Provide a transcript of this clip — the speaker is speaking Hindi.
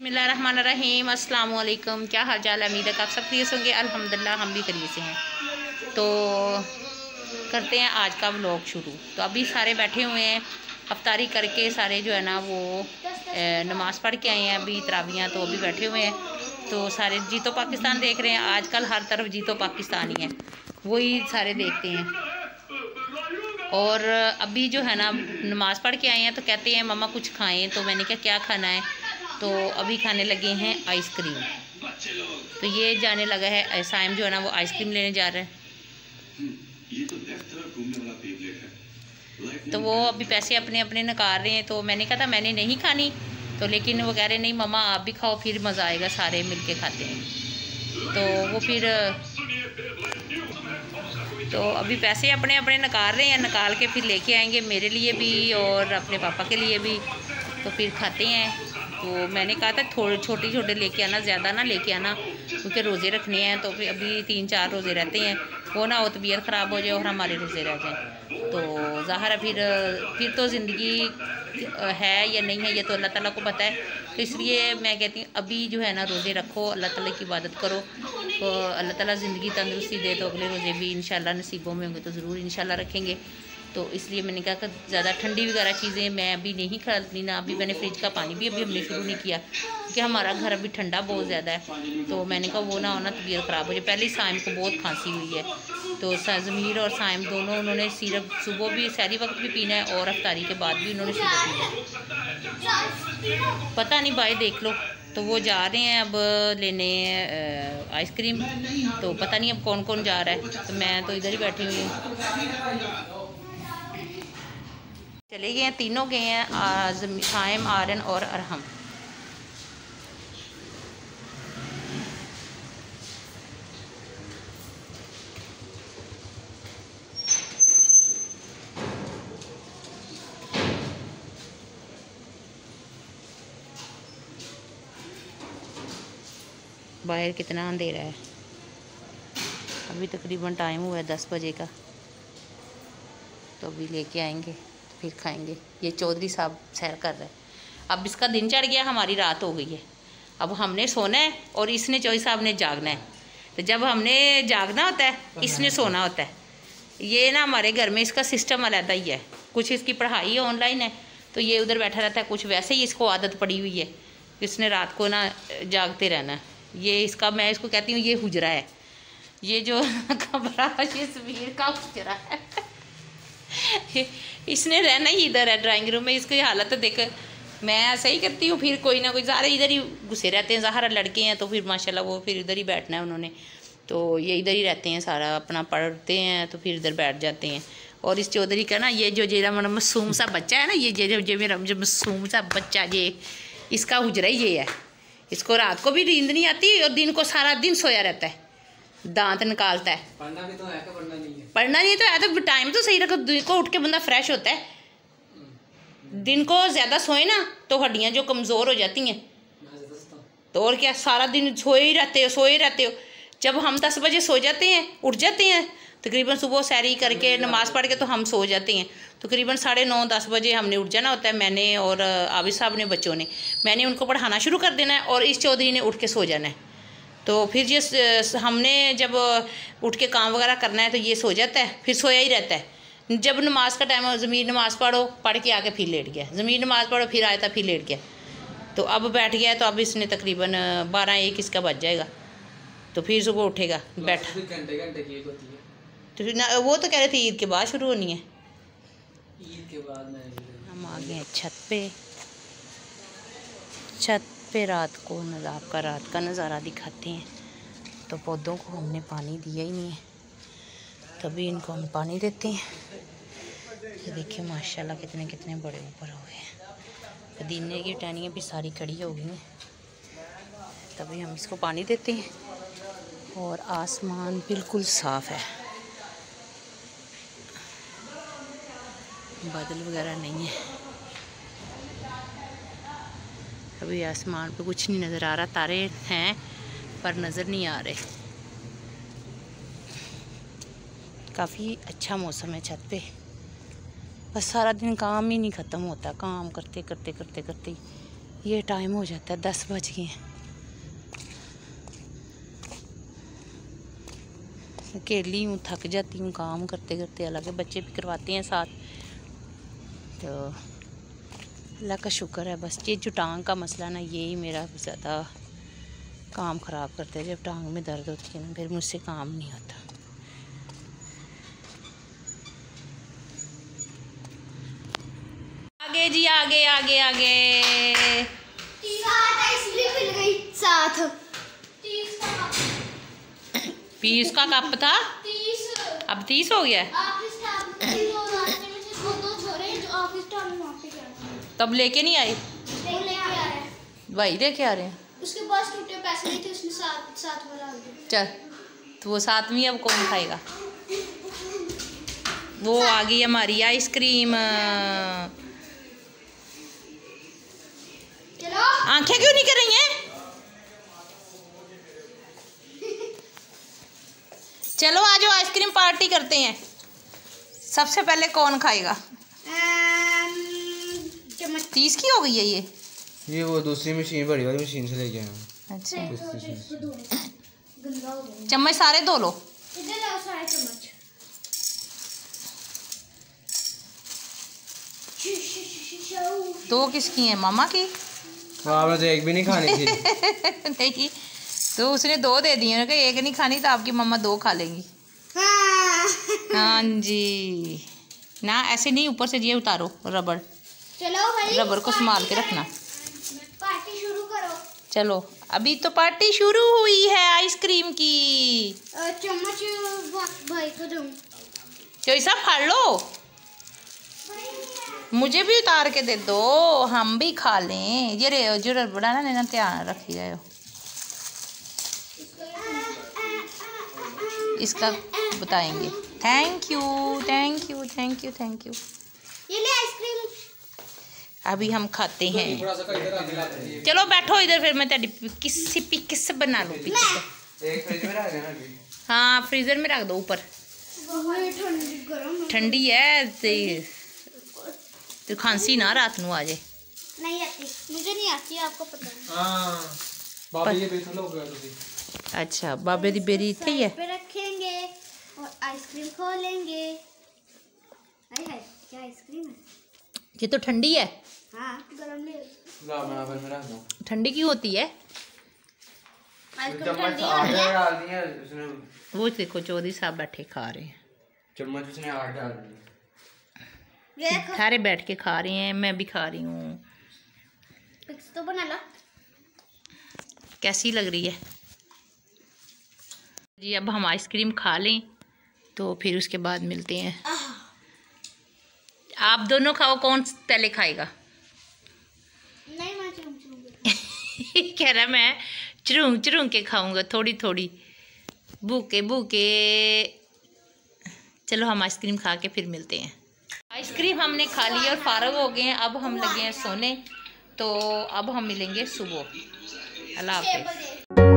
बिस्मिल्लाहिर्रहमानिर्रहीम। अस्सलाम वालेकुम। क्या हाल चाल है? उम्मीद है आप सब खैरियत होंगे। अल्हम्दुलिल्लाह हम भी खैरियत से हैं। तो करते हैं आज का व्लॉग शुरू। तो अभी सारे बैठे हुए हैं, अफ्तारी करके सारे जो है ना वो नमाज़ पढ़ के आए हैं अभी तरावियाँ, तो अभी बैठे हुए हैं। तो सारे जीतो पाकिस्तान देख रहे हैं। आजकल हर तरफ जीतो पाकिस्तान ही है, वही सारे देखते हैं। और अभी जो है ना नमाज़ पढ़ के आए हैं तो कहते हैं मम्मा कुछ खाएं। तो मैंने कहा क्या खाना है, तो अभी खाने लगे हैं आइसक्रीम। तो ये जाने लगा है साइम जो है ना वो आइसक्रीम लेने जा रहा है। तो वो अभी पैसे अपने अपने नकार रहे हैं। तो मैंने कहा था मैंने नहीं खानी, तो लेकिन वो कह रहे नहीं मम्मा आप भी खाओ, फिर मज़ा आएगा, सारे मिलके खाते हैं। तो वो फिर तो अभी पैसे अपने अपने निकाल रहे हैं, निकाल के फिर लेके आएंगे मेरे लिए भी और अपने पापा के लिए भी। तो फिर खाते हैं। तो मैंने कहा था थोड़े छोटे छोटे लेके आना, ज़्यादा ना लेके आना, क्योंकि रोज़े रखने हैं। तो फिर अभी 3-4 रोज़े रहते हैं, वो ना हो तबीयत ख़राब हो जाए और हमारे रोज़े रह जाएँ। तो ज़ाहिर है फिर तो ज़िंदगी है या नहीं है ये तो अल्लाह ताला को पता है। तो इसलिए मैं कहती हूँ अभी जो है ना रोज़े रखो, अल्लाह ताला की इबादत करो, तो अल्लाह ताला ज़िंदगी तंदुरुस्ती दे तो अगले रोज़े भी इंशाल्लाह नसीबों में होंगे तो ज़रूर इंशाल्लाह रखेंगे। तो इसलिए मैंने कहा कि ज़्यादा ठंडी वगैरह चीज़ें मैं अभी नहीं खाती ना। अभी मैंने फ्रिज का पानी भी अभी हमने शुरू नहीं किया, क्योंकि हमारा घर अभी ठंडा बहुत ज़्यादा है। तो मैंने कहा वो ना होना तबीयत ख़राब हो जाए। पहले ही साइम को बहुत खांसी हुई है, तो ज़मीर और साइम दोनों उन्होंने सिरप सुबह भी सहरी वक्त भी पीना है और अफ्तारी के बाद भी उन्होंने सिरप पीना है। पता नहीं भाई देख लो। तो वो जा रहे हैं अब लेने आइसक्रीम। तो पता नहीं अब कौन कौन जा रहा है, तो मैं तो इधर ही बैठी हुई हूँ। चले गए हैं, तीनों गए हैं, साइम, आर्यन और अरहम। बाहर कितना अंधेरा है, अभी तकरीबन टाइम हुआ है 10 बजे का। तो अभी लेके आएंगे तो फिर खाएंगे। ये चौधरी साहब सैर कर रहे हैं। अब इसका दिन चढ़ गया, हमारी रात हो गई है। अब हमने सोना है और इसने चौधरी साहब ने जागना है। तो जब हमने जागना होता है इसने सोना होता है। ये ना हमारे घर में इसका सिस्टम अलग ही है। कुछ इसकी पढ़ाई ऑनलाइन है तो ये उधर बैठा रहता है, कुछ वैसे ही इसको आदत पड़ी हुई है, इसने रात को ना जागते रहना है। ये इसका, मैं इसको कहती हूँ ये हुजरा है, ये जो कमरा ये ज़मीर का हुजरा है। इसने रहना ही इधर है, ड्राइंग रूम में। इसकी हालत देख, मैं ऐसा ही करती हूँ, फिर कोई ना कोई सारे इधर ही घुसे रहते हैं। ज़ाहिर लड़के हैं तो फिर माशाल्लाह वो फिर इधर ही बैठना है उन्होंने, तो ये इधर ही रहते हैं, सारा अपना पढ़ते हैं तो फिर इधर बैठ जाते हैं। और इस चौधरी का ना ये जो मेरा मासूम सा बच्चा है ना, ये मेरा जो मासूम सा बच्चा, ये इसका हुजरा ही ये है। इसको रात को भी नींद नहीं आती और दिन को सारा दिन सोया रहता है, दांत निकालता है। पढ़ना भी तो है कि पढ़ना नहीं है? पढ़ना नहीं तो है, तो टाइम तो सही रखो। दिन को उठ के बंदा फ्रेश होता है। दिन को ज़्यादा सोए ना तो हड्डियाँ जो कमज़ोर हो जाती हैं। तो और क्या, सारा दिन सोए रहते हो। जब हम 10 बजे सो जाते हैं, उठ जाते हैं तकरीबन सुबह सैरी करके नमाज़ पढ़ के, तो हम सो जाते हैं तकरीबन 9:30-10 बजे हमने उठ जाना होता है। मैंने और आबिद साहब ने, बच्चों ने, मैंने उनको पढ़ाना शुरू कर देना है और इस चौधरी ने उठ के सो जाना है। तो फिर ये हमने जब उठ के काम वगैरह करना है तो ये सो जाता है, फिर सोया ही रहता है। जब नमाज का टाइम हो, ज़मीर नमाज़ पढ़ो, पढ़ के आके फिर लेट गया, ज़मीर नमाज़ पढ़ो, फिर आया था फिर लेट गया। तो अब बैठ गया, तो अब इसने तकरीबन 12-1 इसका बज जाएगा, तो फिर सुबह उठेगा बैठा। घंटे की होती है तो फिर ना, वो तो कह रहे थे ईद के बाद शुरू होनी है। ईद के बाद हम आ गए हैं छत पे रात को आपका रात का नज़ारा दिखाते हैं। तो पौधों को हमने पानी दिया ही नहीं है, तभी इनको हम पानी देते हैं। तो देखिए माशाल्लाह कितने कितने बड़े ऊपर हो गए हैं। पुदीने की टहनियाँ भी सारी खड़ी हो गई हैं, तभी हम इसको पानी देते हैं। और आसमान बिल्कुल साफ़ है, बादल वगैरह नहीं है। अभी आसमान पे कुछ नहीं नज़र आ रहा, तारे हैं पर नज़र नहीं आ रहे। काफ़ी अच्छा मौसम है छत पे, बस सारा दिन काम ही नहीं ख़त्म होता। काम करते करते ये टाइम हो जाता है, 10 बज गए हैं। अकेली हूँ, थक जाती हूँ काम करते करते, हालांकि बच्चे भी करवाते हैं साथ। तो अल्लाह का शुक्र है। बस ये जो टांग का मसला ना, यही मेरा ज़्यादा काम ख़राब करता है। जब टांग में दर्द होती है ना, फिर मुझसे काम नहीं होता। आगे जी, आगे आगे आगे। आइसक्रीम मिल गई साथ। 20 का कप था, 30 अब 30 हो गया। तब लेके नहीं आए? भाई लेके आ रहे हैं। उसके पास टूटे पैसे नहीं थे, उसने साथ वाला आ गया। चल, तो वो साथ में अब कौन खाएगा? वो आ गई हमारी आइसक्रीम। चलो, आंखें क्यों नहीं कर रही हैं? चलो आ जाओ, आइसक्रीम पार्टी करते हैं। सबसे पहले कौन खाएगा? 30 की हो गई है ये वो दूसरी मशीन, बड़ी वाली मशीन से लेके आया हूं। अच्छा, गंदा हो गया। चम्मच सारे धो लो। इधर लाओ सारे चम्मच। दो किसकी हैं? मामा की? आपने तो एक भी नहीं खानी थी। नहीं, तो उसने 2 दे दिए ना, कि एक नहीं खानी तो आपकी मम्मा 2 खा लेंगी। हाँ जी, ना ऐसे नहीं, ऊपर से ये उतारो रबड़। चलो भाई, रबड़ को संभाल के रखना। पार्टी शुरू करो। चलो, अभी तो पार्टी शुरू हुई है आइसक्रीम की। चम्मच भाई को दूं। तो सब फाड़ लो, मुझे भी उतार के दे दो, हम भी खा लें। ये रे जो रबड़ा ना, लेना ध्यान रखी जाए। इसका बताएंगे। Thank you thank you thank you thank you. ये ले आइसक्रीम। अभी हम खाते हैं। चलो बैठो इधर, फिर मैं तेरी किस बना लूँ। एक फ्रिज में रख देना। हाँ, फ्रीजर में रख दो ऊपर। ठंडी है तो खांसी ना रात को आ जाए। नहीं आती, मुझे नहीं आती, आपको पता है। हाँ, बाबे ये बेचो लोग तुसी। अच्छा, बाबे दी बेरी इत्थे ही है। पे रखेंगे और आइसक्रीम खोलेंगे। हाय हाय, क्या आइसक्रीम है? ये तो ठंडी है। हाँ, गरम ले। ला मैं फिर मैं रख दूं। ठंडी क्यों होती है? आइसक्रीम चम्मच ठंडी 8 होती है। डाल दिया उसने। वो देखो चौधरी साहब बैठे खा रहे हैं। चम्मच उसने 8 डाल दिया। देखो, सारे बैठ के खा रहे हैं, मैं भी खा रही हूँ। पिक्स तो बना लो। कैसी लग रही है जी? अब हम आइसक्रीम खा लें तो फिर उसके बाद मिलते हैं। आप दोनों खाओ, कौन पहले खाएगा? नहीं, मैं चूंगी। कह रहा मैं चुरूंग चुरूंग के खाऊंगा, थोड़ी थोड़ी भूखे भूखे। चलो हम आइसक्रीम खा के फिर मिलते हैं। आइसक्रीम हमने खा ली और फारग हो गए हैं। अब हम लगे हैं सोने, तो अब हम मिलेंगे सुबह। अल्लाह हाफ़िज़।